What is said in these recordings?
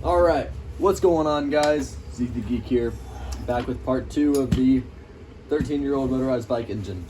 Alright, what's going on, guys? Zeke the Geek here, back with part 2 of the 13-year-old motorized bike engine.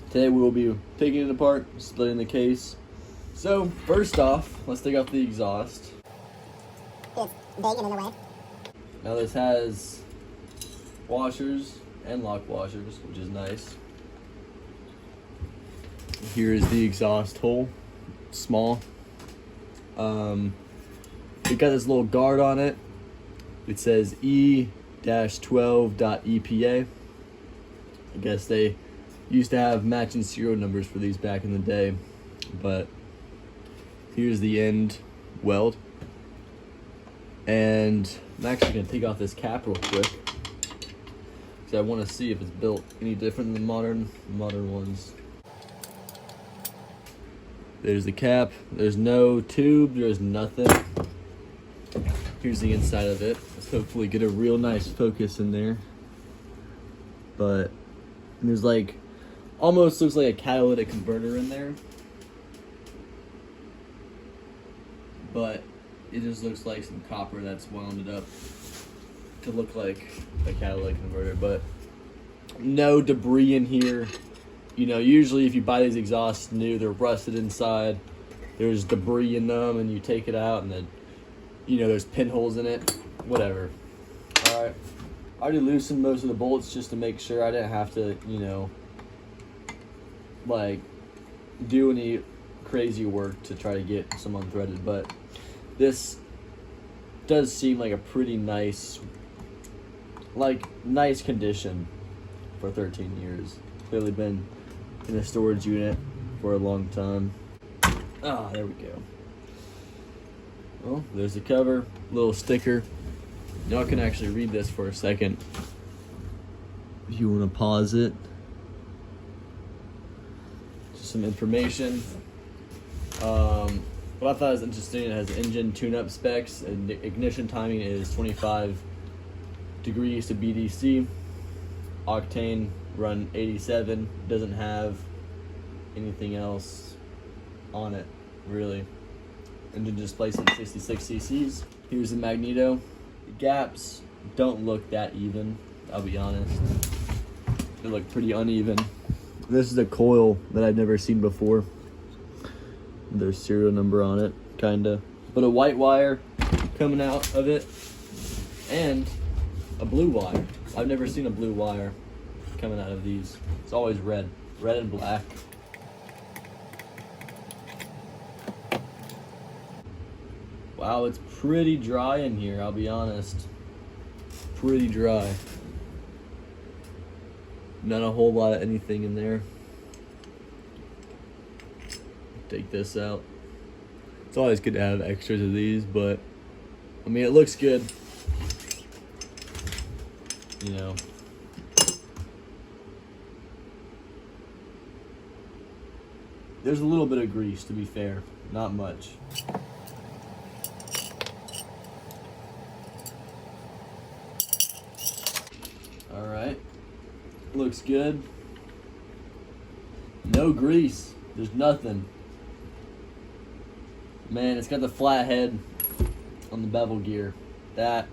Today we will be taking it apart, splitting the case. So, first off, let's take off the exhaust. It's big and in the way. Now this has washers and lock washers, which is nice. Here is the exhaust hole, small. It got this little guard on it. It says E-12.EPA. I guess they used to have matching serial numbers for these back in the day, but here's the end weld. And I'm actually gonna take off this cap real quick because I want to see if it's built any different than modern ones. There's the cap. There's no tube. There's nothing. Here's the inside of it. Let's hopefully get a real nice focus in there. But there's like, almost looks like a catalytic converter in there. But it just looks like some copper that's wound up to look like a catalytic converter. But no debris in here. You know, usually if you buy these exhausts new, they're rusted inside. There's debris in them, and you take it out, and then, you know, there's pinholes in it. Whatever. Alright. I already loosened most of the bolts just to make sure I didn't have to, you know, like, do any crazy work to try to get some unthreaded. But this does seem like a pretty nice, nice condition for 13 years. Clearly been in a storage unit for a long time. Ah, there we go. Well, there's the cover, little sticker. Y'all can actually read this for a second if you want to pause it. Just some information. What I thought was interesting, it has engine tune-up specs, and ignition timing is 25 degrees to BDC. Octane run 87, doesn't have anything else on it, really. Engine displacement 66 cc's. Here's the magneto. The gaps don't look that even, I'll be honest. They look pretty uneven. This is a coil that I've never seen before. There's serial number on it, kinda. But a white wire coming out of it, and a blue wire. I've never seen a blue wire coming out of these. It's always red and black. Wow, it's pretty dry in here, I'll be honest. Pretty dry. Not a whole lot of anything in there. Take this out. It's always good to have extras of these, but I mean, it looks good. You know. There's a little bit of grease, to be fair. Not much. Alright. Looks good. No grease. There's nothing. Man, it's got the flat head on the bevel gear. That,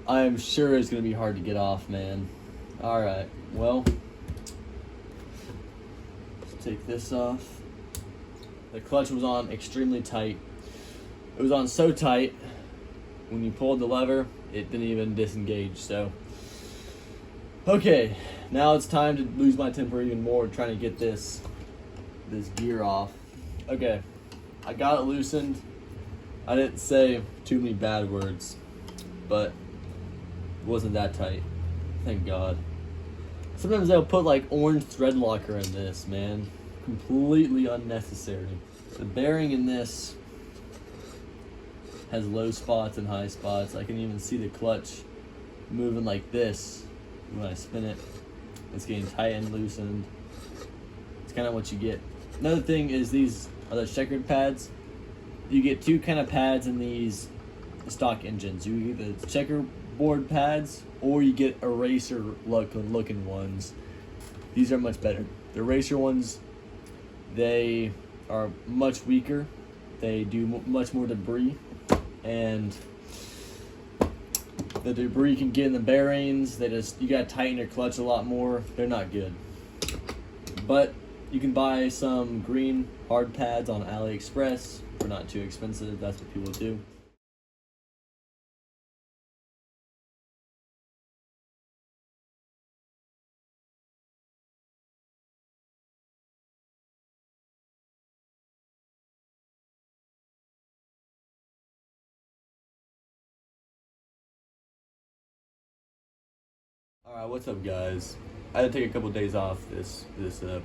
I am sure is going to be hard to get off, man. Alright, well, let's take this off. The clutch was on extremely tight. It was on so tight, when you pulled the lever, it didn't even disengage, so. Okay, now it's time to lose my temper even more trying to get this gear off. Okay, I got it loosened. I didn't say too many bad words, but it wasn't that tight. Thank God. Sometimes they'll put like orange thread locker in this, man. Completely unnecessary. The bearing in this has low spots and high spots. I can even see the clutch moving like this when I spin it. It's getting tight and loosened. It's kind of what you get. Another thing is these are the checkered pads. You get two kind of pads in these stock engines. You get the checkerboard pads, or you get eraser looking ones. These are much better. The eraser ones, they are much weaker. They do much more debris. and the debris can get in the bearings. You gotta tighten your clutch a lot more. They're not good. But you can buy some green hard pads on AliExpress. They're not too expensive. That's what people do. Alright, what's up guys? I had to take a couple days off this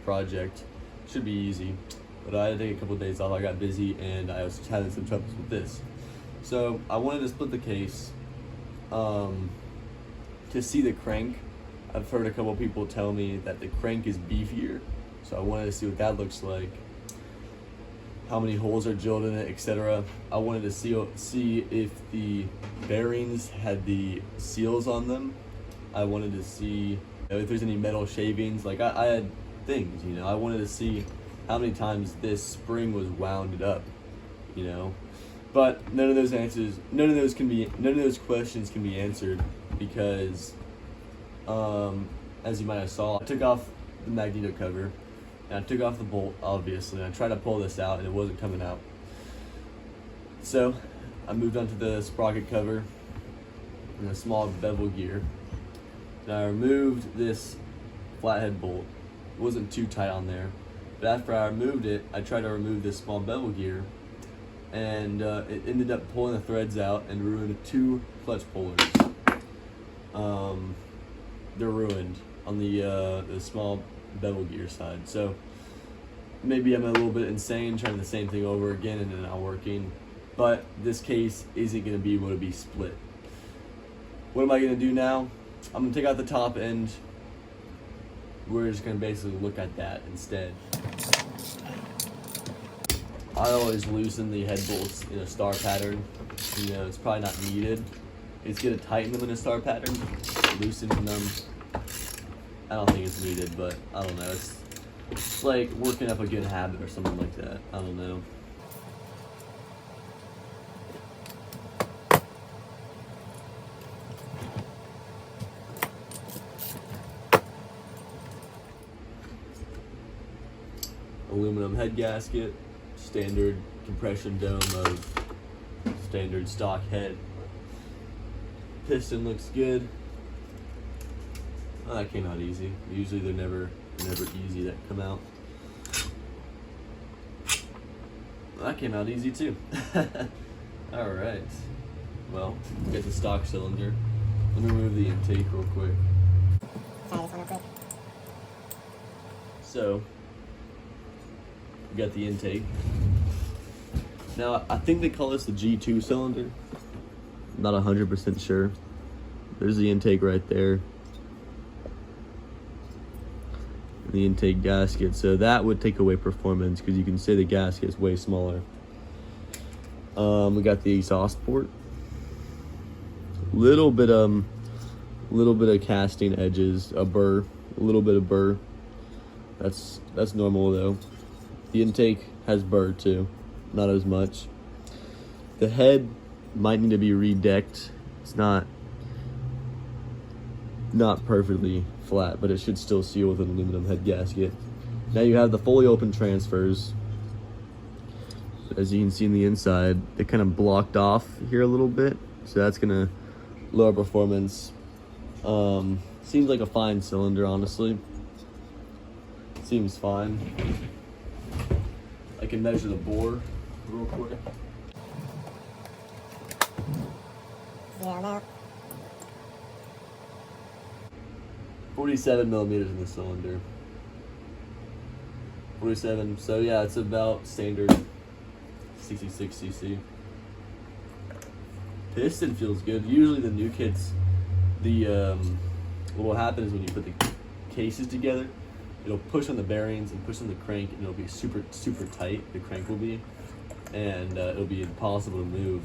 project. Should be easy, but I had to take a couple days off. I got busy and I was having some troubles with this. So I wanted to split the case to see the crank. I've heard a couple people tell me that the crank is beefier, so I wanted to see what that looks like, how many holes are drilled in it, etc. I wanted to see if the bearings had the seals on them. I wanted to see if there's any metal shavings. Like I had things, you know. I wanted to see how many times this spring was wounded up, you know. But none of those questions can be answered because, as you might have saw, I took off the magneto cover and I took off the bolt, obviously, and I tried to pull this out and it wasn't coming out. So I moved on to the sprocket cover and a small bevel gear. And I removed this flathead bolt. It wasn't too tight on there, but after I removed it, I tried to remove this small bevel gear, and it ended up pulling the threads out and ruined 2 clutch pullers. They're ruined on the small bevel gear side. So maybe I'm a little bit insane trying the same thing over again and it's not working. But this case isn't going to be able to be split. What am I going to do now? I'm going to take out the top end. We're just going to basically look at that instead. I always loosen the head bolts in a star pattern. You know, it's probably not needed. It's going to tighten them in a star pattern. Loosening them, I don't think it's needed, but I don't know. It's like working up a good habit or something like that. I don't know. Aluminum head gasket, standard compression dome of standard stock head. Piston looks good. Oh, that came out easy. Usually they're never easy that come out. That came out easy too. All right. Well, get the stock cylinder. Let me remove the intake real quick. Try this one real quick. So, we got the intake. Now, I think they call this the G2 cylinder. I'm not 100% sure. There's the intake right there. The intake gasket. So that would take away performance because you can say the gasket is way smaller. We got the exhaust port. Little bit of casting edges, a little bit of burr. That's normal though. The intake has burr too, not as much. The head might need to be redecked. It's not perfectly flat, but it should still seal with an aluminum head gasket. Now you have the fully open transfers. As you can see in the inside, they kind of blocked off here a little bit, so that's gonna lower performance. Seems like a fine cylinder, honestly. Seems fine. I can measure the bore real quick. 0 now. 47 millimeters in the cylinder. 47, so yeah, it's about standard 66 cc. Piston feels good. Usually the new kits, what will happen is when you put the cases together, it'll push on the bearings and push on the crank, and it'll be super tight. The crank will be, and it'll be impossible to move,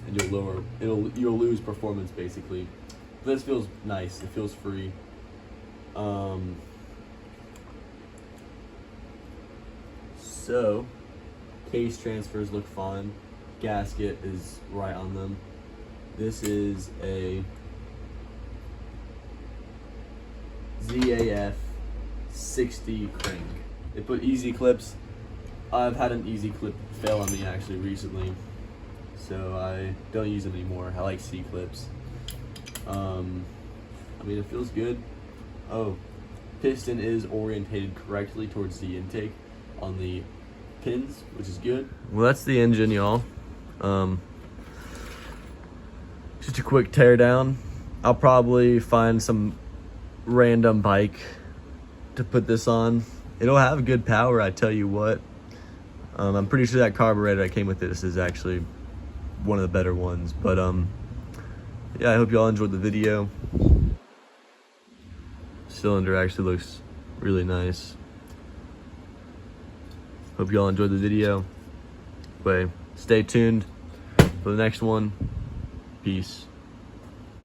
and you'll lose performance basically. But this feels nice. It feels free. So case transfers look fine. gasket is right on them. This is a ZAF 60 crank. They put easy clips. I've had an easy clip fail on me actually recently, so I don't use them anymore. I like C clips. I mean, it feels good. Oh, piston is orientated correctly towards the intake on the pins, which is good. Well, that's the engine, y'all. Just a quick tear down. I'll probably find some random bike to put this on. It'll have good power, I tell you what. I'm pretty sure that carburetor that came with this is actually one of the better ones. But yeah, I hope y'all enjoyed the video. Cylinder actually looks really nice. Hope y'all enjoyed the video. Anyway, stay tuned for the next one. Peace.